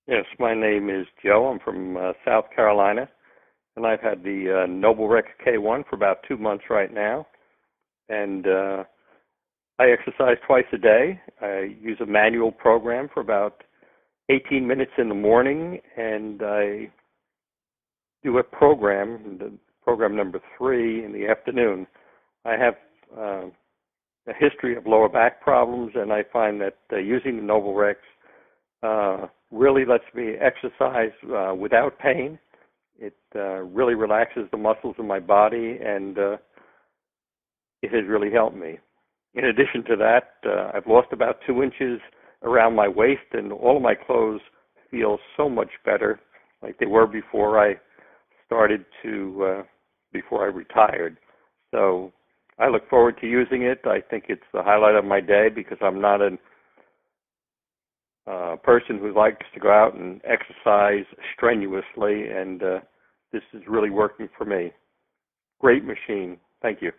Yes, my name is Joe. I'm from South Carolina, and I've had the NobleRec K1 for about 2 months right now. And I exercise twice a day. I use a manual program for about 18 minutes in the morning, and I do a program, the program number 3, in the afternoon. I have a history of lower back problems, and I find that using the NobleRex really lets me exercise without pain. It really relaxes the muscles in my body, and it has really helped me. In addition to that, I've lost about 2 inches around my waist, and all of my clothes feel so much better, like they were before I before I retired. So I look forward to using it. I think it's the highlight of my day because I'm not a person who likes to go out and exercise strenuously, and this is really working for me. Great machine. Thank you.